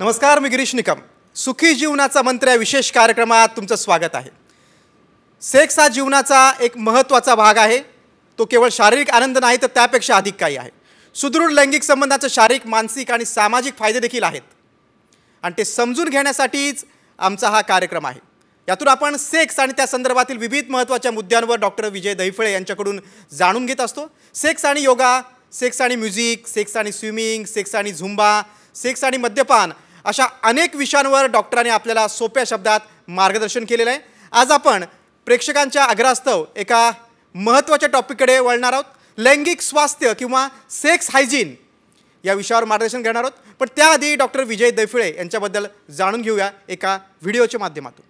नमस्कार, मी गिरीश निकम. सुखी जीवनाचा मंत्र या विशेष कार्यक्रमात तुमचं स्वागत आहे. सेक्स हा जीवनाचा एक महत्त्वाचा भाग आहे. तो केवळ शारीरिक आनंद नाही तर त्यापेक्षा अधिक काही आहे. सुदृढ लैंगिक संबंधाचे शारीरिक, मानसिक आणि सामाजिक फायदे देखील आहेत आणि ते समजून घेण्यासाठीच आमचा हा कार्यक्रम आहे. यातून आपण सेक्स आणि त्या संदर्भातील विविध महत्त्वाच्या मुद्द्यांवर डॉक्टर विजय दहिफळे यांच्याकडून जाणून घेत असतो. सेक्स आणि योगा, सेक्स आणि म्युझिक, सेक्स आणि स्विमिंग, सेक्स आणि झुंबा, सेक्स आणि मद्यपान अशा अनेक विषयांवर डॉक्टरांनी आपल्याला सोप्या शब्दात मार्गदर्शन केलेलं आहे. आज आपण प्रेक्षकांच्या आग्रहास्तव एका महत्त्वाच्या टॉपिककडे वळणार आहोत. लैंगिक स्वास्थ्य किंवा सेक्स हायजीन या विषयावर मार्गदर्शन घेणार आहोत. पण त्याआधी डॉक्टर विजय दहिफळे यांच्याबद्दल जाणून घेऊया एका व्हिडिओच्या माध्यमातून.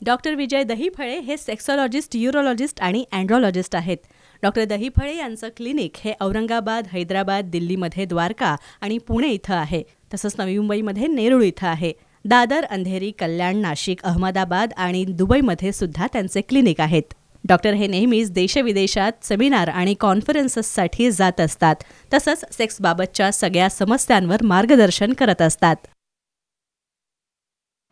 डॉक्टर विजय दहिफळे हे सेक्सॉलॉजिस्ट, यूरोलॉजिस्ट आणि अँड्रोलॉजिस्ट आहेत. डॉक्टर दहिफळे यांचं क्लिनिक हे औरंगाबाद, हैदराबाद, दिल्लीमध्ये द्वारका आणि पुणे इथं आहे. तसंच नवी मुंबईमध्ये नेरूळ इथं आहे. दादर, अंधेरी, कल्याण, नाशिक, अहमदाबाद आणि दुबईमध्ये सुद्धा त्यांचे क्लिनिक आहेत. डॉक्टर हे नेहमीच देशविदेशात सेमिनार आणि कॉन्फरन्सेससाठी जात असतात. तसंच सेक्सबाबतच्या सगळ्या समस्यांवर मार्गदर्शन करत असतात.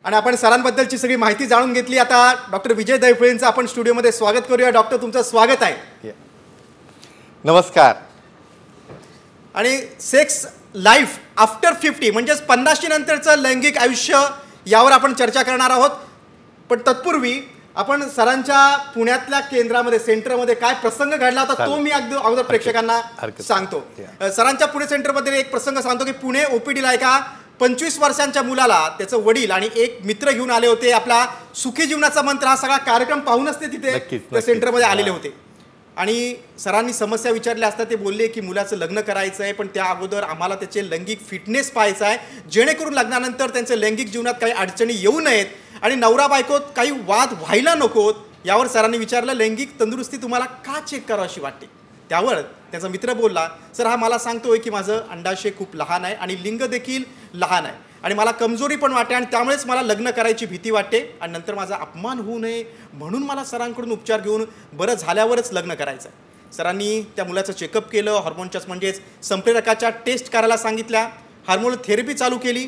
आणि आपण सरांबद्दलची सगळी माहिती जाणून घेतली. आता डॉक्टर विजय दहिफळेंचं आपण स्टुडिओमध्ये स्वागत करूया. डॉक्टर, तुमचं स्वागत आहे. नमस्कार. आणि सेक्स लाईफ आफ्टर 50 म्हणजेच 50 नंतरचं लैंगिक आयुष्य यावर आपण चर्चा करणार आहोत. पण तत्पूर्वी आपण सरांच्या पुण्यातल्या केंद्रामध्ये, सेंटरमध्ये काय प्रसंग घडला होता तो मी अगोदर प्रेक्षकांना सांगतो. सरांच्या पुणे सेंटरमध्ये एक प्रसंग सांगतो की पुणे ओपीडीला एका 25 वर्षांच्या मुलाला त्याचं वडील आणि एक मित्र घेऊन आले होते. आपला सुखी जीवनाचा मंत्र हा सगळा कार्यक्रम पाहूनच ते तिथे त्या सेंटरमध्ये आलेले होते. आणि सरांनी समस्या विचारल्या असता ते बोलले की मुलाचं लग्न करायचं आहे, पण त्या अगोदर आम्हाला त्याचे लैंगिक फिटनेस पाहायचा आहे, जेणेकरून लग्नानंतर त्यांच्या लैंगिक जीवनात काही अडचणी येऊ नयेत आणि नवरा बायकोत काही वाद व्हायला नकोत. यावर सरांनी विचारलं, लैंगिक तंदुरुस्ती तुम्हाला का चेक करावं अशी वाटते? त्यावर त्याचा मित्र बोलला, सर हा मला सांगतोय की माझं अंडाशय खूप लहान आहे आणि लिंग देखील लहान आहे आणि मला कमजोरी पण वाटते आणि त्यामुळेच मला लग्न करायची भीती वाटते आणि नंतर माझा अपमान होऊ नये म्हणून मला सरांकडून उपचार घेऊन बरं झाल्यावरच लग्न करायचं आहे. सरांनी त्या मुलाचं चेकअप केलं, हार्मोनच्या म्हणजेच संप्रेरकाच्या टेस्ट करायला सांगितल्या, हार्मोन थेरपी चालू केली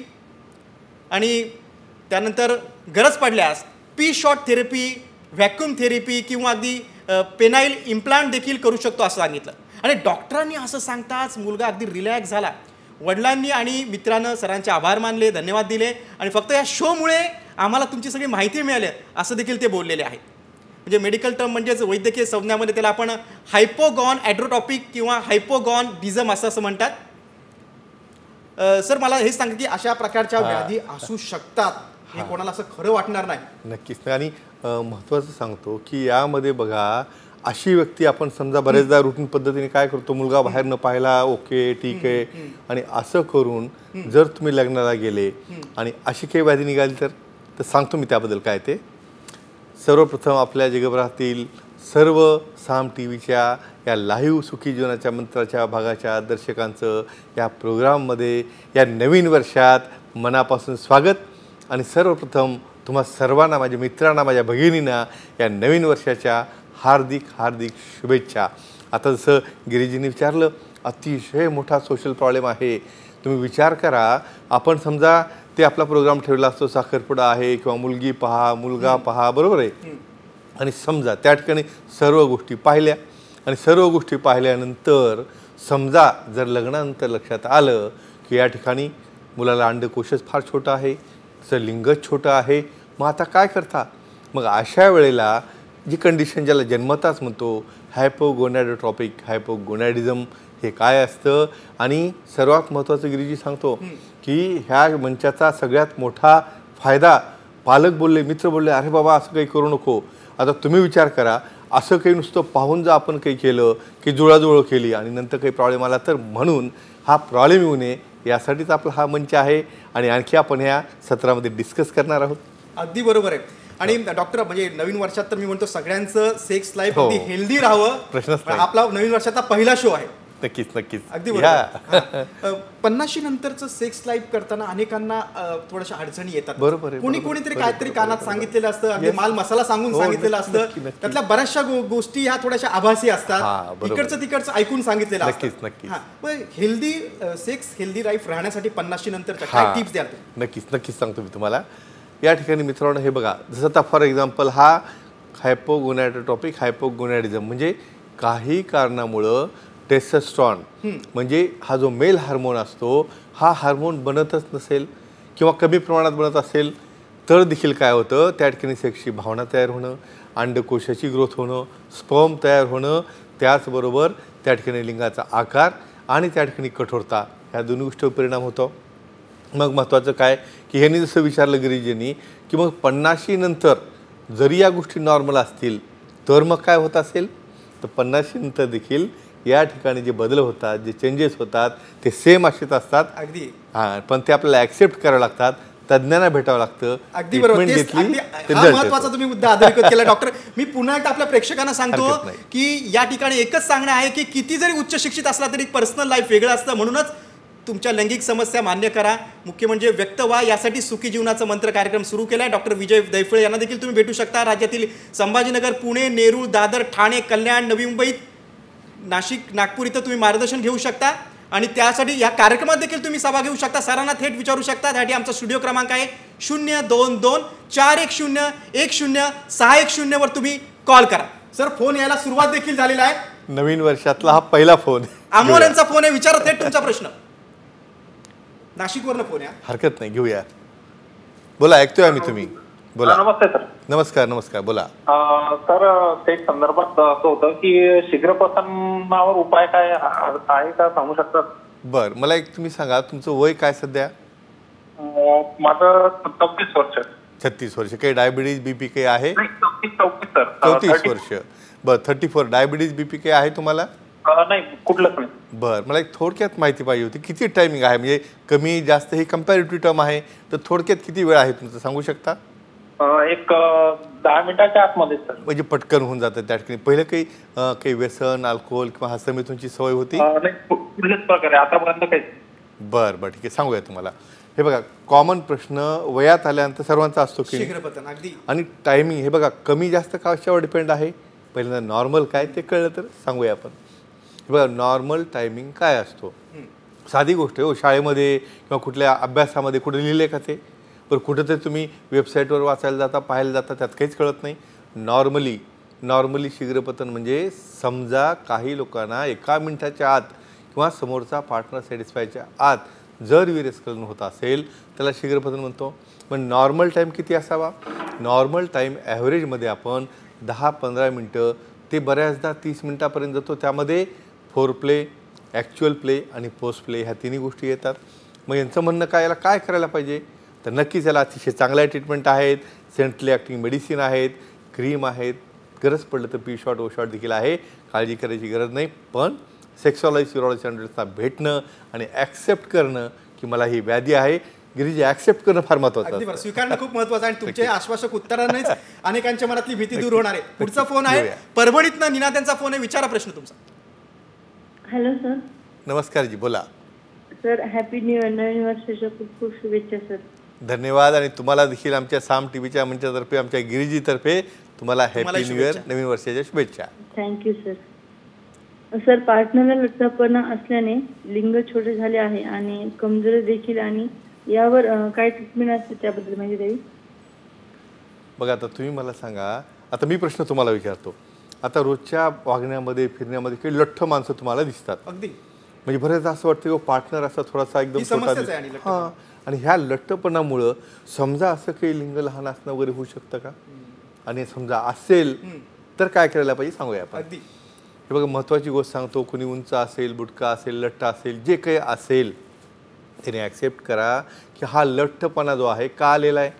आणि त्यानंतर गरज पडल्यास P shot therapy, vacuum therapy किंवा अगदी पेनाईल इम्प्लांट देखील करू शकतो असं सांगितलं. आणि डॉक्टरांनी असं सांगताच मुलगा अगदी रिलॅक्स झाला. वडिलांनी आणि मित्रानं सरांचे आभार मानले, धन्यवाद दिले आणि फक्त या शोमुळे आम्हाला तुमची सगळी माहिती मिळाली असं देखील ते बोललेले आहेत. म्हणजे मेडिकल टर्म म्हणजेच वैद्यकीय संज्ञामध्ये त्याला आपण हायपोगॉन ॲड्रोटॉपिक किंवा हायपोगॉन डिझम असं म्हणतात. सर मला हे सांगा की अशा प्रकारच्या व्याधी असू शकतात, हे कोणाला असं खरं वाटणार नाही? नक्कीच. आणि महत्त्वाचं सांगतो की यामध्ये बघा, अशी व्यक्ती आपण समजा बरेचदा रुटीन पद्धतीने काय करतो, मुलगा बाहेर न पाहिला, ओके ठीक आहे, आणि असं करून जर तुम्ही लग्नाला गेले आणि अशी काही व्याधी निघाली तर सांगतो मी त्याबद्दल काय ते. सर्वप्रथम आपल्या जगभरातील सर्व साम टी व्हीच्या या लाईव्ह सुखी जीवनाच्या मंत्राच्या भागाच्या दर्शकांचं या प्रोग्राममध्ये या नवीन वर्षात मनापासून स्वागत. आणि सर्वप्रथम तुम्हा सर्वांना, माझ्या मित्रांना, माझ्या भगिनींना या नवीन वर्षाच्या हार्दिक हार्दिक शुभेच्छा. आता जसं गिरीजींनी विचारलं, अतिशय मोठा सोशल प्रॉब्लेम आहे. तुम्ही विचार करा, आपण समजा ते आपला प्रोग्राम ठेवला असतो, साखरपुडा आहे किंवा मुलगी पहा, मुलगा पहा, बरोबर आहे, आणि समजा त्या ठिकाणी सर्व गोष्टी पाहिल्या आणि सर्व गोष्टी पाहिल्यानंतर समजा जर लग्नानंतर लक्षात आलं की या ठिकाणी मुलाला अंडकोशच फार छोटा आहे, लिंगच छोटं आहे, मग आता काय करता? मग अशा वेळेला जी कंडिशन ज्याला जन्मताच म्हणतो हायपोगोनॅडोट्रॉपिक हायपोगोनॅडिझम, हे काय असतं? आणि सर्वात महत्त्वाचं गिरीजी सांगतो की ह्या मंचाचा सगळ्यात मोठा फायदा, पालक बोलले, मित्र बोलले, अरे बाबा असं काही करू नको. आता तुम्ही विचार करा, असं काही नुसतं पाहून जर आपण काही केलं की जुळाजुळं केली आणि नंतर काही प्रॉब्लेम आला तर, म्हणून हा प्रॉब्लेम येऊ नये यासाठीच आपला हा मंच आहे आणि आणखी आपण ह्या सत्रामध्ये डिस्कस करणार आहोत. अगदी बरोबर आहे. आणि डॉक्टर, म्हणजे नवीन वर्षात तर मी म्हणतो सगळ्यांचं सेक्स लाईफ अगदी हेल्दी राहावं. प्रश्नच नाही. आपला नवीन वर्षाचा पहिला शो आहे नक्कीच नक्कीच अगदी बरोबर. 50 नंतरचं सेक्स लाईफ करताना अनेकांना थोड्याशा अडचणी येतात. बरोबर आहे, कोणीतरी काहीतरी कानात सांगितलेलं असतं, अगदी माल मसाला सांगून सांगितलेलं असतं, त्यातल्या बऱ्याचशा गोष्टी ह्या थोड्याशा आभासी असतात, इकडचं तिकडचं ऐकून सांगितलेलं असतं. नक्कीच हेल्दी सेक्स हेल्दी लाईफ राहण्यासाठी 50 नंतरच्या काय टिप्स द्याल? नक्कीच सांगतो मी तुम्हाला. या ठिकाणी मित्रांनो हे बघा, जसं आता फॉर एक्झाम्पल हा हायपोगोनॅडोट्रॉपिक हायपोगोनॅडिझम म्हणजे काही कारणामुळं टेस्टोस्टेरॉन म्हणजे हा जो मेल हार्मोन असतो हा हार्मोन बनतच नसेल किंवा कमी प्रमाणात बनत असेल तर देखील काय होतं, त्या ठिकाणी सेक्सची भावना तयार होणं, अंडकोशाची ग्रोथ होणं, स्पर्म तयार होणं, त्याचबरोबर त्या ठिकाणी लिंगाचा आकार आणि त्या ठिकाणी कठोरता ह्या दोन्ही गोष्टीवर परिणाम होतो. मग महत्त्वाचं काय की ह्यांनी जसं विचारलं गिरीजींनी की मग 50 नंतर जरी या गोष्टी नॉर्मल असतील तर मग काय होत असेल, तर 50 नंतर देखील या ठिकाणी जे बदल होतात, जे चेंजेस होतात ते सेम असेच असतात. अगदी पण ते आपल्याला ॲक्सेप्ट करावं लागतात, तज्ज्ञांना भेटावं लागतं. अगदी बरोबर. महत्वाचा तुम्ही मुद्दा अधोरेखित केला डॉक्टर. मी पुन्हा एकदा आपल्या प्रेक्षकांना सांगतो की या ठिकाणी एकच सांगणं आहे की किती जरी उच्च शिक्षित असला तरी पर्सनल लाईफ वेगळं असतं. म्हणूनच तुमच्या लैंगिक समस्या मान्य करा, मुख्य म्हणजे व्यक्त व्हा. यासाठी सुखी जीवनाचा मंत्र कार्यक्रम सुरू केला आहे. डॉक्टर विजय दैफळे यांना देखील तुम्ही भेटू शकता. राज्यातील संभाजीनगर, पुणे, नेरूळ, दादर, ठाणे, कल्याण, नवी मुंबईत, नाशिक, नागपूर इथं तुम्ही मार्गदर्शन घेऊ शकता आणि त्यासाठी या कार्यक्रमात देखील तुम्ही सभा घेऊ शकता. सरांना थेट विचारू शकता. त्यासाठी आमचा स्टुडिओ क्रमांक आहे 022-410-10-610 वर तुम्ही कॉल करा. सर फोन यायला सुरुवात देखील झालेला आहे. नवीन वर्षातला हा पहिला फोन अमोल यांचा फोन आहे. विचारा थेट तुमचा प्रश्न. नाशिकवरनं फोन आहे. हरकत नाही, घेऊया. बोला, ऐकतोय आम्ही. तुम्ही बोला. नमस्ते सर. नमस्कार बोला. सर ते संदर्भात असं होतं की शीघ्रपतनावर उपाय काय आहे का सांगू शकतात? बर, मला एक तुम्ही सांगा, तुमचं वय काय सध्या? माझं 34 वर्ष. 36 वर्ष. काही डायबिटीज बीपी काही आहे? 34 वर्ष. बर, 34. डायबिटीज बीपी काही आहे तुम्हाला? नाही, कुठलंच नाही. बर, मला एक थोडक्यात माहिती पाहिजे होती. किती टायमिंग आहे, म्हणजे कमी जास्त ही कंपॅरेटिव्ह टर्म आहे, तर थोडक्यात किती वेळ आहे तुमचं सांगू शकता? एक 10 मिनिटाच्या आतमध्ये सर. म्हणजे पटकन होऊन जातं त्या ठिकाणी. पहिलं काही व्यसन, अल्कोहोल किंवा हस्तमिथूनची सवय होती? कुठल्याच प्रकारे आतापर्यंत काही. बरं ठीक आहे, सांगूया तुम्हाला. हे बघा, कॉमन प्रश्न वयात आल्यानंतर सर्वांचा असतो की शीघ्रपतन. अगदी. आणि टायमिंग हे बघा कमी जास्त कशावर डिपेंड आहे, पहिल्यांदा नॉर्मल काय ते कळलं तर सांगूया आपण. हे बघा, नॉर्मल टायमिंग काय असतो, साधी गोष्ट आहे हो. शाळेमध्ये किंवा कुठल्या अभ्यासामध्ये कुठे लिहिले का ते? पण कुठंतरी तुम्ही वेबसाईटवर वाचायला जाता, पाहायला जाता, त्यात काहीच कळत नाही. नॉर्मली शीघ्रपतन म्हणजे समजा काही लोकांना 1 मिनिटाच्या आत किंवा समोरचा पार्टनर सॅटिस्फायच्या आत जर विरेस्खलन होत असेल त्याला शीघ्रपतन म्हणतो. पण नॉर्मल टाईम किती असावा? नॉर्मल टाईम ॲव्हरेजमध्ये आपण 10-15 मिनटं ते बऱ्याचदा 30 मिनटापर्यंत जातो. त्यामध्ये फोर प्ले, ॲक्च्युअल प्ले आणि पोस्ट प्ले ह्या तिन्ही गोष्टी येतात. मग यांचं म्हणणं काय, याला काय करायला पाहिजे? तर नक्कीच याला अतिशय चांगल्या ट्रीटमेंट आहेत, सेंट्रली ॲक्टिंग मेडिसिन आहेत, क्रीम आहेत, गरज पडलं तर पी शॉट ओ शॉट देखील आहे. काळजी करायची गरज नाही. पण सेक्सॉलॉजिस्ट युरोलॉजिस्टना भेटणं आणि ॲक्सेप्ट करणं की मला ही व्याधी आहे, गिरीजी ॲक्सेप्ट करणं फार महत्त्वाचं आहे. स्वीकारणं खूप महत्त्वाचं आहे. आणि तुमचे आश्वासक उत्तरांनीच अनेकांच्या मनातली भीती दूर होणार आहे. पुढचा फोन आहे परभणीतनं निना, त्यांचा फोन आहे. विचारा प्रश्न तुमचा. Hello sir. नमस्कार जी, बोला. Sir happy new year. नवीन वर्षाच्या खूप खूप शुभेच्छा सर. धन्यवाद. आणि तुम्हाला देखील आमच्या साम टीव्हीच्या मंचातर्फे, आमच्या गिरीजीतर्फे तुम्हाला हॅपी न्यू इयर, नवीन वर्षाच्या शुभेच्छा. Thank you sir. सर पार्टनरला लठ्ठपणा असल्याने लिंग छोटे झाले आहे आणि कमजोरी देखील, आणि यावर काय ट्रीटमेंट असते त्याबद्दल माहिती द्यावी. बघा, आता तुम्ही मला सांगा, आता मी प्रश्न तुम्हाला विचारतो. आता रोजच्या वागण्यामध्ये फिरण्यामध्ये काही लठ्ठ माणसं तुम्हाला दिसतात. अगदी. म्हणजे बरेचदा असं वाटतं की पार्टनर असा थोडासा एकदम हां, आणि ह्या लठ्ठपणामुळं समजा असं काही लिंग लहान असणं वगैरे होऊ शकतं का? आणि समजा असेल तर काय करायला पाहिजे सांगूया आपण. अगदी. हे बघा, महत्त्वाची गोष्ट सांगतो. कोणी उंच असेल, बुटका असेल, लठ्ठ असेल, जे काही असेल त्याने ॲक्सेप्ट करा की हा लठ्ठपणा जो आहे का आलेला आहे.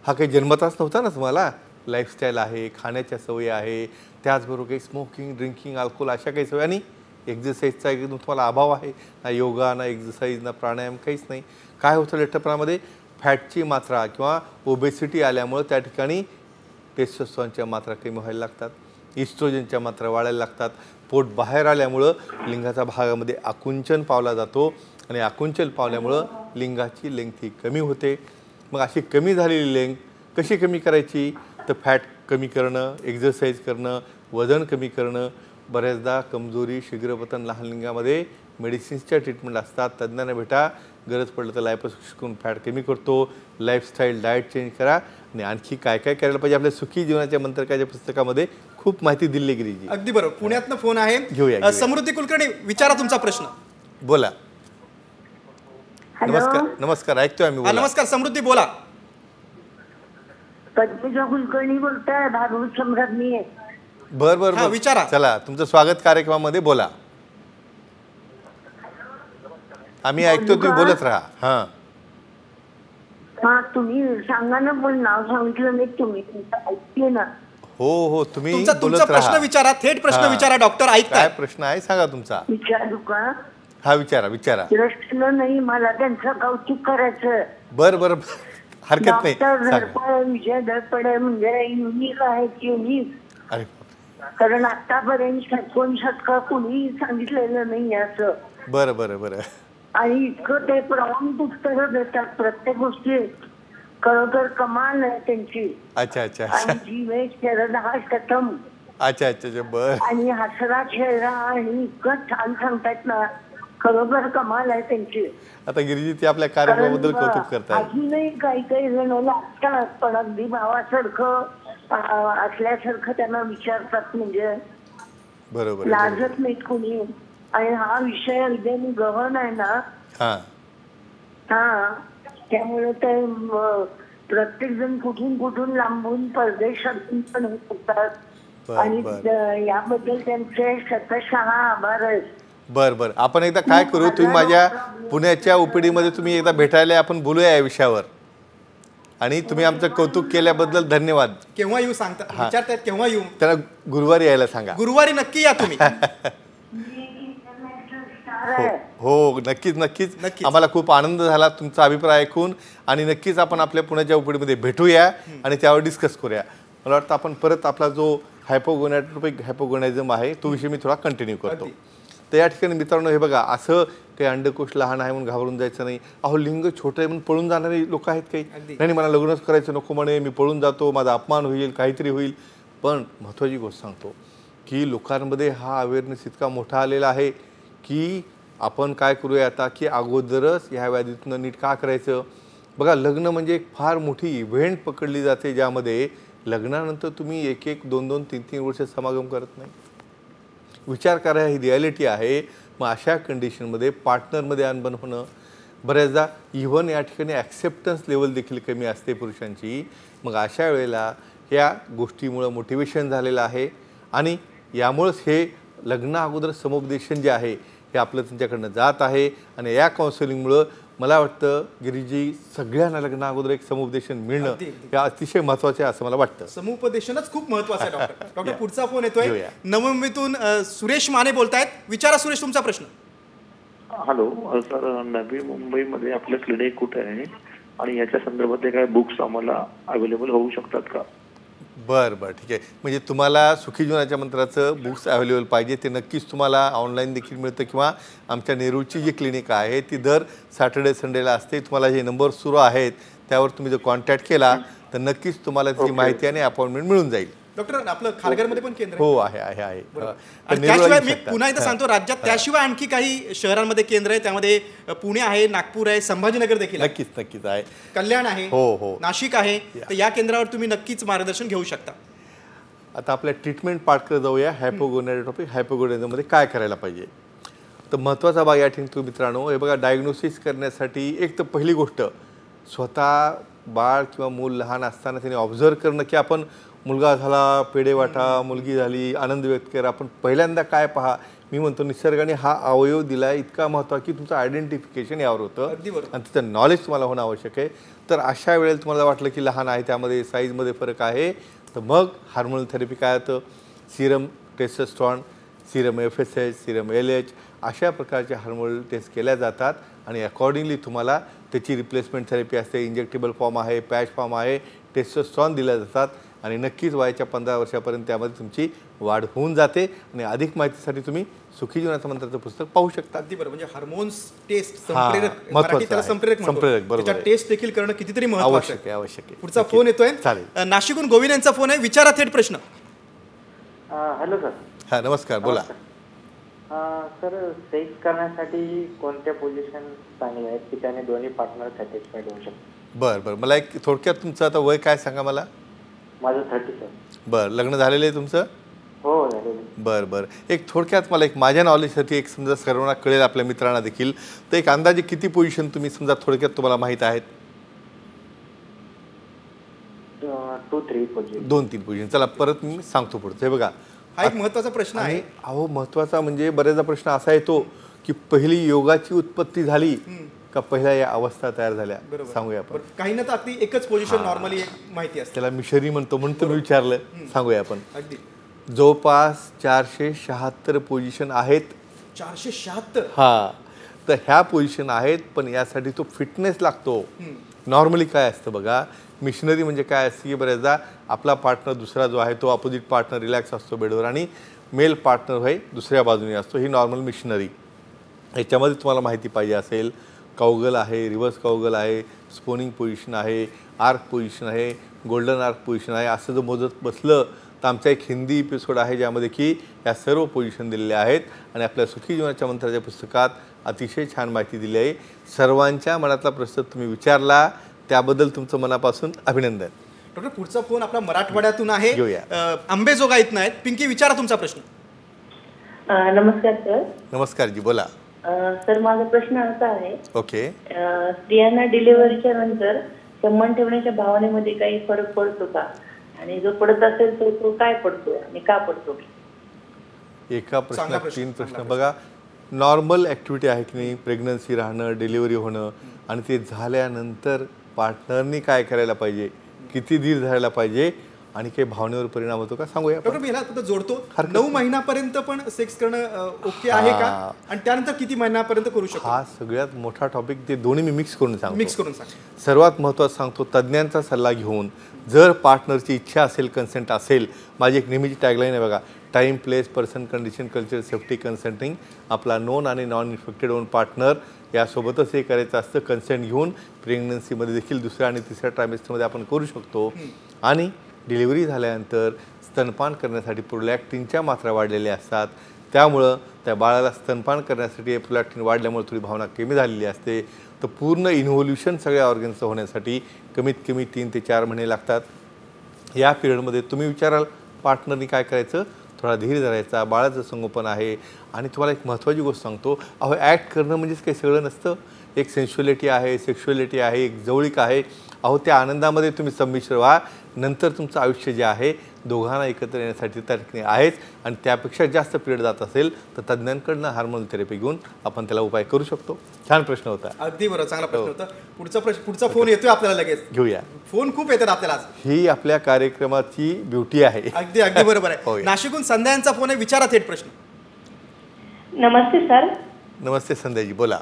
हा काही जन्मताच नव्हता ना तुम्हाला. लाईफस्टाईल आहे, खाण्याच्या सवयी आहे, त्याचबरोबर काही स्मोकिंग, ड्रिंकिंग, अल्कोहोल अशा काही सवयी, आणि एक्झरसाईजचा एकदम तुम्हाला अभाव आहे. ना योगा, ना एक्झरसाईज, ना प्राणायाम, काहीच नाही. काय होतं लठ्ठपणामध्ये? फॅटची मात्रा किंवा ओबेसिटी आल्यामुळं त्या ठिकाणी टेस्टोस्टेरॉनच्या मात्रा कमी व्हायला लागतात, इस्ट्रोजनच्या मात्रा वाढायला लागतात. पोट बाहेर आल्यामुळं लिंगाचा भागामध्ये आकुंचन पावला जातो आणि आकुंचन पावल्यामुळं लिंगाची लेंग्थ कमी होते. मग अशी कमी झालेली लेंग्थ कशी कमी करायची? तर फॅट कमी करणं, एक्झरसाईज करणं, वजन कमी करणं. बऱ्याचदा कमजोरी, शीघ्रपतन लहान लिंगामध्ये मेडिसिन्सच्या ट्रीटमेंट असतात. तज्ज्ञांना भेटा, गरज पडलं तर लायपोसक्शन करून फॅट कमी करतो. लाईफस्टाईल, डाएट चेंज करा. आणि आणखी काय काय करायला पाहिजे आपल्या सुखी जीवनाच्या मंत्रकाच्या पुस्तकामध्ये खूप माहिती दिली गिरीजी. अगदी बरोबर. पुण्यातनं फोन आहे. घेऊया. समृद्धी कुलकर्णी, विचारा तुमचा प्रश्न. बोला. नमस्कार. नमस्कार, ऐकतोय आम्ही. नमस्कार समृद्धी, बोला. पद्मजा कुलकर्णी बोलताय, भागवत सम्राज्ञी आहे. बर बर बर, विचारा. चला, तुमचं स्वागत कार्यक्रमामध्ये, बोला. आम्ही ऐकतो, तुम्ही बोलत राहा. हा, तुम्ही सांगा ना, पण नाव सांगितलं नाही तुम्ही, ऐकले ना. हो हो, तुम्ही तुमचा प्रश्न विचारा, थेट प्रश्न विचारा. डॉक्टर ऐकताय. काय प्रश्न आहे सांगा तुमचा. विचारू का? हा, विचारा विचारा. प्रश्न नाही, मला त्यांचं कौतुक करायचं. बर बर, हरकत नाही. डॉक्टर धडपड, विजय धडपड म्हणजे युनिक आहे, युनिक. अरे, कारण आतापर्यंत 59 कुणी सांगितलेलं नाही असं. बरं बरं बरं. आणि इतकं ते प्रमाण उत्तरं देतात प्रत्येक गोष्टी. खरोखर कमाल आहे त्यांची. अच्छा अच्छा. आणि जीवे शरद हा शतम. अच्छा अच्छा, बर. आणि हसरा चेहरा आणि इतकं छान सांगतायत ना, खरोखर कमाल आहे त्यांची. आता गिरीजी ते आपल्या कार्यक्रमाबद्दल कौतुक करतात. अजूनही काही काही जण लागतात, पण अगदी भावासारखं असल्यासारखं त्यांना विचारतात, म्हणजे बरोबर, लाजत नाहीत कोणी. आणि हा विषय अगदी गहन आहे ना. हा, त्यामुळे ते प्रत्येक जण कुठून कुठून लांबून परदेशातून पण होतात. आणि याबद्दल त्यांचे शतशः आभार आहेत. बर बर, आपण एकदा काय करू, तुम्ही माझ्या पुण्याच्या ओपीडीमध्ये तुम्ही एकदा भेटायला, आपण बोलूया या विषयावर. आणि तुम्ही आमचं कौतुक केल्याबद्दल धन्यवाद. केव्हा येऊ सांगता, विचारतायत केव्हा येऊ? त्याला गुरुवारी यायला सांगा. गुरुवारी नक्की या तुम्ही. हो, नक्कीच नक्कीच. आम्हाला खूप आनंद झाला तुमचा अभिप्राय ऐकून. आणि नक्कीच आपण आपल्या पुण्याच्या ओपीडीमध्ये भेटूया आणि त्यावर डिस्कस करूया. मला वाटतं आपण परत आपला जो हायपोगोनॅट्रोपिक हायपोगोनॅझम आहे तो विषय मी थोडा कंटिन्यू करतो. तर या ठिकाणी मित्रांनो, हे बघा, असं काही अंडकोश लहान आहे म्हणून घाबरून जायचं नाही. अहो, लिंग छोटं आहे म्हणून पळून जाणारे लोक आहेत काही. नाही, मला लग्नच करायचं नको म्हणे, मी पळून जातो, माझा अपमान होईल, काहीतरी होईल. पण महत्त्वाची गोष्ट सांगतो की लोकांमध्ये हा अवेअरनेस इतका मोठा आलेला आहे की आपण काय करूया आता, की अगोदरच ह्या व्याधीतून नीट का करायचं. बघा, लग्न म्हणजे एक फार मोठी इव्हेंट पकडली जाते, ज्यामध्ये लग्नानंतर तुम्ही 1-1, 2-2, 3-3 वर्ष समागम करत नाही. विचार करा, ही रिॲलिटी आहे. मग अशा कंडिशनमध्ये पार्टनरमध्ये अनबन होणं, बऱ्याचदा इव्हन या ठिकाणी ॲक्सेप्टन्स लेवल देखील कमी असते पुरुषांची. मग अशा वेळेला या गोष्टीमुळं मोटिवेशन झालेलं आहे. आणि यामुळंच हे लग्ना अगोदर समुपदेशन जे आहे हे आपलं त्यांच्याकडनं जात आहे. आणि या काउन्सिलिंगमुळं मला वाटतं गिरीजी, सगळ्यांना लग्ना अगोदर एक समुपदेशन मिळणं हे अतिशय महत्त्वाचं आहे असं मला वाटतं. समुपदेशनच खूप महत्त्वाचं आहे डॉक्टर. डॉक्टर, पुढचा फोन येतोय. नवी मुंबईतून सुरेश माने बोलतायत. विचारा सुरेश, तुमचा प्रश्न. हॅलो सर, नवी मुंबईमध्ये आपलं क्लिनिक कुठे आहे आणि याच्या संदर्भातले काय बुक्स आम्हाला अवेलेबल होऊ शकतात का? बरं बरं, ठीक आहे. म्हणजे तुम्हाला सुखी जीवनाच्या मंत्राचं बुक्स अवेलेबल पाहिजे, ते नक्कीच तुम्हाला ऑनलाईन देखील मिळतं, किंवा आमच्या नेरूळची जी क्लिनिक आहे ती दर सॅटर्डे संडेला असते. तुम्हाला जे नंबर सुरू आहेत त्यावर तुम्ही जर कॉन्टॅक्ट केला तर नक्कीच तुम्हाला त्याची माहिती आणि अपॉइंटमेंट मिळून जाईल. डॉक्टर, आपलं खारघरमध्ये पण केंद्र हो आहे आहे आहे. त्याशिवाय मी पुन्हा एकदा सांगतो, राज्यात त्याशिवाय आणखी काही शहरांमध्ये केंद्र आहे. त्यामध्ये पुणे आहे, नागपूर आहे, संभाजीनगर देखील नक्कीच नक्कीच आहे, कल्याण आहे, हो हो, नाशिक आहे. तर या केंद्रावर तुम्ही नक्कीच मार्गदर्शन घेऊ शकता. आता आपल्या ट्रीटमेंट पार्टकडे जाऊया. हायपोगोनॅट्रोपिक हायपोगोनॅझममध्ये काय करायला पाहिजे. तर महत्त्वाचा भाग या ठिकाणी तुम्ही मित्रांनो, हे बघा, डायग्नोसिस करण्यासाठी एक तर पहिली गोष्ट, स्वतः बाळ किंवा मूल लहान असताना त्याने ऑब्झर्व करणं की आपण मुलगा झाला, पेढे वाटा, मुलगी झाली, आनंद व्यक्त करा. आपण पहिल्यांदा काय पहा, मी म्हणतो निसर्गाने हा अवयव दिला आहे इतका महत्त्व की तुमचं आयडेंटिफिकेशन यावर होतं आणि तिचं नॉलेज तुम्हाला होणं आवश्यक आहे. तर अशा वेळेला तुम्हाला वाटलं की लहान आहे, त्यामध्ये साईजमध्ये फरक आहे, तर मग हार्मोनल थेरपी काय होतं, Serum testosterone, Serum FSH, Serum LH अशा प्रकारचे हार्मोनल टेस्ट केल्या जातात. आणि अकॉर्डिंगली तुम्हाला त्याची रिप्लेसमेंट थेरपी असते. इंजेक्टेबल फॉर्म आहे, पॅच फॉर्म आहे, टेस्टोस्टेरॉन दिल्या जातात. आणि नक्कीच वयाच्या 15 वर्षापर्यंत त्यामध्ये तुमची वाढ होऊन जाते. आणि अधिक माहितीसाठी तुम्ही सुखी जीवनाचं मंत्राचं पुस्तक पाहू शकता. अगदी बरोबर. म्हणजे हार्मोन्स टेस्ट महत्त्वाचं आहे. बरोबर आहे. टेस्ट देखील करणं कितीतरी महत्त्वाचं आवश्यक आहे. पुढचा फोन येतोय. चालेल. नाशिकहून गोविंद यांचा फोन आहे. विचारा थेट प्रश्न. Hello sir. हा नमस्कार, बोला. सर सेक्स करण्यासाठी कोणत्या पोझिशन चांगल्या आहेत की त्याने दोन्ही पार्टनर सॅटिस्फाईड होऊ शकतात? बरं, मला एक थोडक्यात तुमचं आता वय काय सांगा मला. माझं 30 सर. बरं, लग्न झालेलं आहे तुमचं? हो झालेलं. बरं, एक थोडक्यात मला एक माझ्या नॉलेजसाठी एक समजा सर्वांना कळेल, आपल्या मित्रांना देखील, तर एक अंदाजे किती पोझिशन तुम्ही समजा थोडक्यात तुम्हाला माहीत आहेत? 2-3 पोझिशन. 2-3 पोझिशन. चला परत मी सांगतो पुढचं. हे बघा, हा एक महत्त्वाचा प्रश्न आहे. अहो महत्त्वाचा म्हणजे बरेचदा प्रश्न असा येतो की पहिली योगाची उत्पत्ती झाली का पहिल्या या अवस्था तयार झाल्या, सांगूया आपण. काही ना तर अगदी एकच पोझिशन नॉर्मली माहिती असते. त्याला मिशरी म्हणतो म्हणून तुम्ही विचारलं, सांगूया आपण. अगदी जवळपास 476 पोझिशन आहेत. 476? हा, तर ह्या पोझिशन आहेत, पण यासाठी तो फिटनेस लागतो. नॉर्मली काय असतं बघा, मिशनरी म्हणजे काय असतं की बऱ्याचदा आपला पार्टनर दुसरा जो आहे तो अपोजिट पार्टनर रिलॅक्स असतो बेडवर आणि मेल पार्टनर हे दुसऱ्या बाजूने असतो. ही नॉर्मल मिशनरी. याच्यामध्ये तुम्हाला माहिती पाहिजे असेल, काउगल आहे, रिव्हर्स काउगल आहे, स्पोनिंग पोझिशन आहे, आर्क पोझिशन आहे, गोल्डन आर्क पोझिशन आहे. असं जर मोजत बसलं तर आमचा एक हिंदी एपिसोड आहे ज्यामध्ये की या सर्व पोझिशन दिलेल्या आहेत आणि आपल्या सुखी जीवनाच्या मंत्राच्या पुस्तकात अतिशय छान माहिती दिली आहे. सर्वांच्या मनातला प्रश्न तुम्ही विचारला, त्याबद्दल तुमचं मनापासून अभिनंदन. डॉक्टर, पुढचा फोन आपला मराठवाड्यातून आहे. घेऊया. आंबेजोगाई इथनं आहेत. पिंकी, विचारा तुमचा प्रश्न. नमस्कार सर. नमस्कार जी, बोला. सर माझा प्रश्न असा आहे, ओके, स्त्रियांना डिलिव्हरीच्या नंतर संबंध ठेवण्याच्या भावनेमध्ये काही फरक पडतो का, आणि जो पडत असेल तर तो काय पडतो आणि का पडतो? एका प्रश्नात 3 प्रश्न. बघा, नॉर्मल ॲक्टिव्हिटी आहे की नाही, प्रेग्नन्सी राहणं, डिलिव्हरी होणं, आणि ते झाल्यानंतर पार्टनरनी काय करायला पाहिजे, किती धीर धरायला पाहिजे, आणि काही भावनेवर परिणाम होतो का, सांगूया. डॉक्टर, मी ह्याला फक्त जोडतो, 9 महिन्यापर्यंत पण सेक्स करणं ओके आहे का, आणि त्यानंतर किती महिन्यापर्यंत करू शकतो? हा सगळ्यात मोठा टॉपिक. ते दोन्ही मी मिक्स करून सांगतो. सर्वात महत्त्वाचं सांगतो, तज्ज्ञांचा सल्ला घेऊन. जर पार्टनरची इच्छा असेल, कन्सेंट असेल, माझी एक नेहमीची टॅगलाईन आहे बघा, time, place, person, condition, culture, safety, consenting. आपला नोन आणि नॉन इन्फेक्टेड ओन पार्टनर यासोबतच हे करायचं असतं. कन्सेंट घेऊन प्रेग्नन्सीमध्ये देखील दुसऱ्या आणि तिसऱ्या ट्रायमेस्टरमध्ये आपण करू शकतो. आणि डिलिव्हरी झाल्यानंतर स्तनपान करण्यासाठी प्रोलॅक्टिनच्या मात्रा वाढलेल्या असतात, त्यामुळं त्या बाळाला स्तनपान करण्यासाठी प्रोलॅक्टिन वाढल्यामुळे थोडी भावना कमी झालेली असते. तर पूर्ण इन्व्होल्युशन सगळ्या ऑर्गन्सचं होण्यासाठी कमीत कमी 3 ते 4 महिने लागतात. या पिरियडमध्ये तुम्ही विचाराल पार्टनरनी काय करायचं, थोडा धीर धरायचा, बाळाचं संगोपन आहे. आणि तुम्हाला एक महत्त्वाची गोष्ट सांगतो, अहो ॲक्ट करणं म्हणजेच काही सगळं नसतं. एक सेन्शुअलिटी आहे, सेक्शुअलिटी आहे, एक जवळीक आहे. अहो त्या आनंदामध्ये तुम्ही संमिश्र व्हा, नंतर तुमचं आयुष्य जे आहे दोघांना एकत्र येण्यासाठी त्या ठिकाणी आहेच. आणि त्यापेक्षा जास्त पिरियड जात असेल तर तज्ज्ञांकडनं हार्मोन थेरपी घेऊन आपण त्याला उपाय करू शकतो. छान प्रश्न होता. अगदी बरोबर, चांगला प्रश्न होता. पुढचा फोन येतोय आपल्याला, लगेच घेऊया. फोन खूप येतात आपल्याला. ही आपल्या कार्यक्रमाची ब्युटी आहे. अगदी बरोबर आहे. नाशिकहून संध्या यांचा फोन आहे. विचारा थेट प्रश्न. नमस्ते सर. नमस्ते संध्याजी, बोला.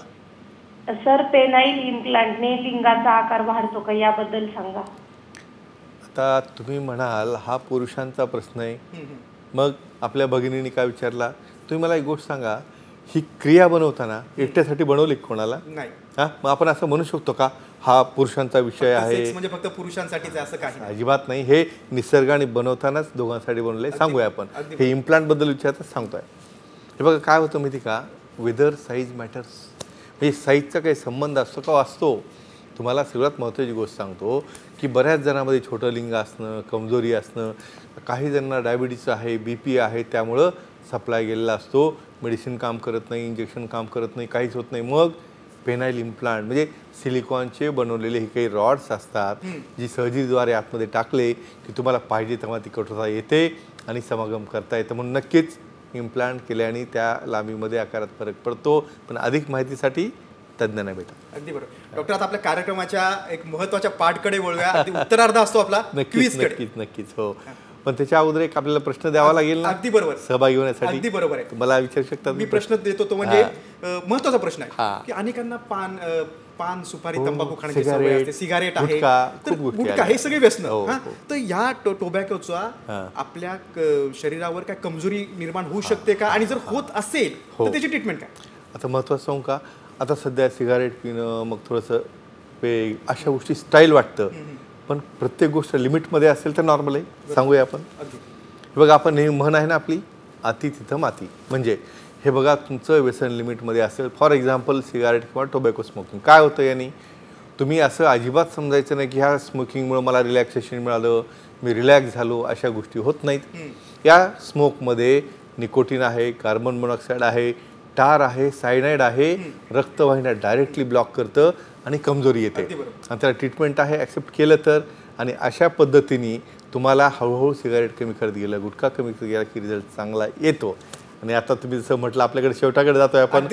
सर, पेनाईल इम्प्लांटने लिंगाचा आकार वाढतो का, याबद्दल सांगा. आता तुम्ही म्हणाल हा पुरुषांचा प्रश्न आहे, मग आपल्या भगिनीने काय विचारला. तुम्ही मला एक गोष्ट सांगा, ही क्रिया बनवताना एकट्यासाठी बनवली कोणाला? नाही. हां, मग आपण असं म्हणू शकतो का हा पुरुषांचा विषय आहे, म्हणजे फक्त पुरुषांसाठीच असं काही? अजिबात नाही. हे निसर्गाने बनवतानाच दोघांसाठी बनवलंय. सांगूया आपण. हे इम्प्लांटबद्दल विचारताच सांगतोय. हे बघा काय होतं माहिती का, वेदर साईज मॅटर्स. हे साईजचा काही संबंध असतो का? असतो. तुम्हाला सगळ्यात महत्त्वाची गोष्ट सांगतो की बऱ्याच जणांमध्ये छोटं लिंग असणं, कमजोरी असणं, काही जणांना डायबिटीस आहे, BP आहे, त्यामुळं सप्लाय गेलेला असतो. मेडिसिन काम करत नाही, इंजेक्शन काम करत नाही, काहीच होत नाही. मग पेनाईल इम्प्लांट म्हणजे सिलिकॉनचे बनवलेले हे काही रॉड्स असतात, जी सर्जरीद्वारे आतमध्ये टाकले की तुम्हाला पाहिजे तेव्हा ती कठोरता येते आणि समागम करता येतं. म्हणून नक्कीच इम्प्लांट केल्याने त्या लांबीमध्ये आकारात फरक पडतो. पण अधिक माहितीसाठी तज्ज्ञांना भेटा. अगदी बरोबर. डॉक्टर, आता आपल्या कार्यक्रमाच्या एक महत्त्वाच्या पार्टकडे वळूया. उत्तरार्ध असतो आपला. नक्कीच. हो, पण त्याच्या अगोदर एक आपल्याला प्रश्न द्यावा लागेल ना. अगदी बरोबर. सहभागी होण्यासाठी. अगदी बरोबर आहे. मला विचारू शकता. मी प्रश्न देतो तो म्हणजे महत्त्वाचा प्रश्न आहे की अनेकांना पान सुपारी हो, तंबाखू खाण्याची सवय सिगारेट, असते, सिगारेट आहे, गुटखा, तर खूप गोष्टी गुटखा, आल्या. हे सगळे व्यसन. हो, हा, हो. तर या टोबॅकोचा आपल्या शरीरावर काय कमजोरी निर्माण होऊ शकते का, आणि जर होत असेल हो. तर त्याची ट्रीटमेंट काय? आता महत्त्वाचं सांगू का, आता सध्या सिगारेट पिणं, मग थोडंसं पेय, अशा गोष्टी स्टाईल वाटतं, पण प्रत्येक गोष्ट लिमिटमध्ये असेल तर नॉर्मल आहे. सांगूया आपण. हे बघा, आपण नेहमी म्हण आहे ना आपली, अति तिथं माती. म्हणजे हे बघा, तुमचं व्यसन लिमिटमध्ये असेल, फॉर एक्झाम्पल सिगारेट किंवा टोबॅको स्मोकिंग, काय होतं याने, तुम्ही असं अजिबात समजायचं नाही की ह्या स्मोकिंगमुळं मला रिलॅक्सेशन मिळालं, मी रिलॅक्स झालो, अशा गोष्टी होत नाहीत. या स्मोकमध्ये निकोटीन आहे, कार्बन मोनॉक्साईड आहे, टार आहे, सायनाईड आहे, रक्तवाहिन्या डायरेक्टली ब्लॉक करतं आणि कमजोरी येते. आणि त्याला ट्रीटमेंट आहे, ॲक्सेप्ट केलं तर. आणि अशा पद्धतीने तुम्हाला हळूहळू सिगारेट कमी करत गेलं, गुटखा कमी करत गेला की रिझल्ट चांगला येतो. आणि आता तुम्ही जसं म्हटलं, आपल्याकडे शेवटाकडे जातोय आपण,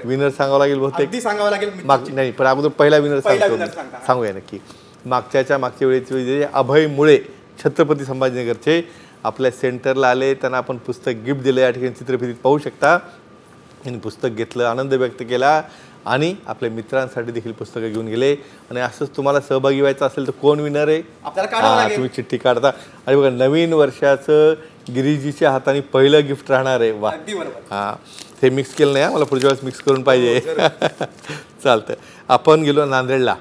विनर सांगावं लागेल बहुतेक, सांगावं लागेल मागची नाही, पण अगोदर पहिला विनर सांगूया नक्की. मागच्या वेळेस अभय मुळे छत्रपती संभाजीनगरचे आपल्या सेंटरला आले, त्यांना आपण पुस्तक गिफ्ट दिलं, या ठिकाणी चित्रफितीत पाहू शकता. यांनी पुस्तक घेतलं, आनंद व्यक्त केला आणि आपल्या मित्रांसाठी देखील पुस्तकं घेऊन गेले. आणि असंच तुम्हाला सहभागी व्हायचं असेल तर कोण विनर आहे, तुम्ही चिठ्ठी काढता. आणि बघा, नवीन वर्षाचं गिरीजीच्या हाताने पहिलं गिफ्ट राहणार आहे. वा, हां, ते मिक्स केलं नाही, मला पुढच्या वेळेस मिक्स करून पाहिजे. चालतं. आपण गेलो नांदेडला,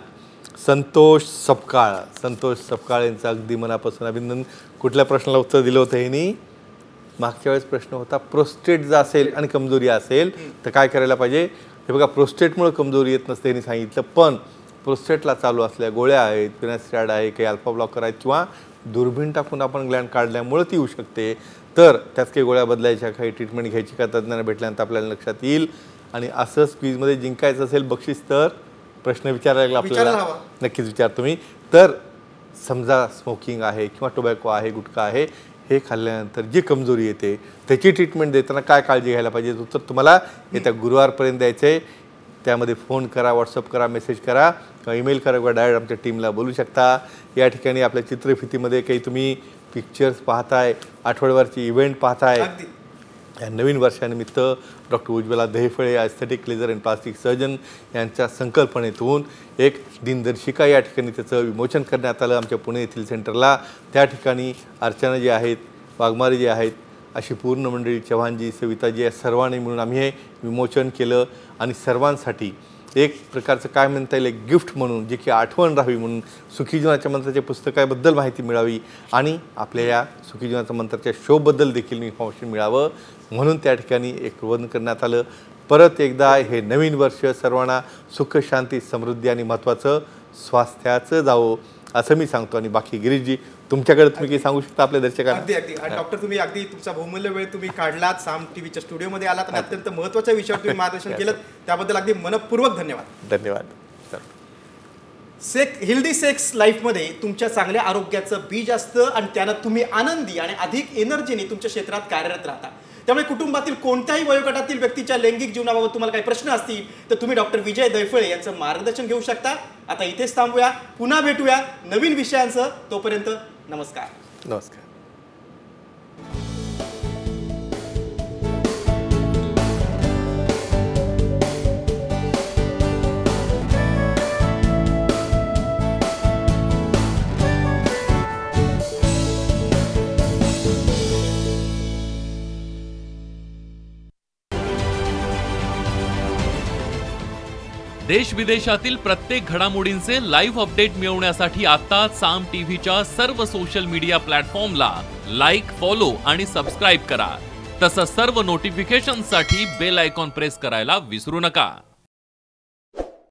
संतोष सपकाळ यांचं अगदी मनापासून अभिनंदन. कुठल्या प्रश्नाला उत्तर दिलं होतं ह्यांनी? मागच्या वेळेस प्रश्न होता, प्रोस्टेट जर असेल आणि कमजोरी असेल तर काय करायला पाहिजे. हे बघा, प्रोस्टेटमुळे कमजोरी येत नसते यांनी सांगितलं, पण प्रोस्टेटला चालू असल्या गोळ्या आहेत, फिनास्ट्राइड आहे, काही अल्फा ब्लॉकर आहेत, किंवा दुर्बीण टाकून आपण ग्लँड काढल्यामुळे ती येऊ शकते. तर त्यात काही गोळ्या बदलायच्या, काही ट्रीटमेंट घ्यायची का, तज्ञांना भेटल्यानंतर आपल्याला लक्षात येईल. आणि असं क्विजमध्ये जिंकायचं असेल बक्षीस तर प्रश्न विचारायला आपल्याला नक्कीच विचार तुम्ही. तर समजा स्मोकिंग आहे किंवा टोबॅको आहे, गुटखा आहे, हे खाल्ल्यानंतर जी कमजोरी येते त्याची ट्रीटमेंट देताना काय काळजी घ्यायला पाहिजे, उत्तर तुम्हाला येत्या गुरुवारपर्यंत द्यायचं आहे. त्यामध्ये फोन करा, व्हॉट्सअप करा, मेसेज करा किंवा ईमेल करा किंवा डायरेक्ट आमच्या टीमला बोलू शकता. या ठिकाणी आपल्या चित्रफितीमध्ये काही तुम्ही पिक्चर्स पाहताय, आठवड्यावरची इव्हेंट पाहताय. या नवीन वर्षानिमित्त doctor Ujjwala Dahiphale, aesthetic laser and plastic surgeon यांच्या संकल्पनेतून एक दिनदर्शिका या ठिकाणी त्याचं विमोचन करण्यात आलं आमच्या पुणे येथील सेंटरला. त्या ठिकाणी अर्चना जी आहेत, वाघमारे जे आहेत, अशी पूर्ण मंडळी, चव्हाणजी, सविताजी, या सर्वांनी मिळून आम्ही हे विमोचन केलं. आणि सर्वांसाठी एक प्रकारचं काय म्हणता येईल, एक गिफ्ट म्हणून, जे की आठवण राहावी म्हणून, सुखी जीवनाच्या मंत्राच्या पुस्तकाबद्दल माहिती मिळावी आणि आपल्या या सुखी जीवनाच्या मंत्राच्या शोबद्दल देखील इन्फॉर्मेशन मिळावं म्हणून त्या ठिकाणी एक वंदन करण्यात आलं. परत एकदा हे नवीन वर्ष सर्वांना सुख, शांती, समृद्धी आणि महत्त्वाचं स्वास्थ्याचं जावं असं मी सांगतो. आणि बाकी गिरीशजी, तुमच्याकडे तुम्ही काही सांगू शकता आपल्या दर्शकांना? अगदी डॉक्टर, तुम्ही अगदी तुमचा बहुमूल्य वेळ तुम्ही काढलात, साम टीव्हीच्या स्टुडिओमध्ये आलात आणि अत्यंत महत्त्वाच्या विषयावर तुम्ही मार्गदर्शन केलं, त्याबद्दल अगदी मनपूर्वक धन्यवाद. हेल्दी सेक्स लाईफमध्ये तुमच्या चांगल्या आरोग्याचं बीज असतं आणि त्यानं तुम्ही आनंदी आणि अधिक एनर्जीने तुमच्या क्षेत्रात कार्यरत राहता. त्यामुळे कुटुंबातील कोणत्याही वयोगटातील व्यक्तीच्या लैंगिक जीवनाबाबत तुम्हाला काही प्रश्न असतील तर तुम्ही डॉक्टर विजय दहिफळे यांचं मार्गदर्शन घेऊ शकता. आता इथेच थांबूया, पुन्हा भेटूया नवीन विषयांसह. तोपर्यंत नमस्कार. देश विदेशातील प्रत्येक घडामोडींचे लाईव्ह अपडेट मिळवण्यासाठी आता साम टीव्हीच्या सर्व सोशल मीडिया प्लॅटफॉर्मला लाईक, फॉलो आणि सबस्क्राईब करा. तसंच सर्व नोटिफिकेशनसाठी बेल आयकॉन प्रेस करायला विसरू नका.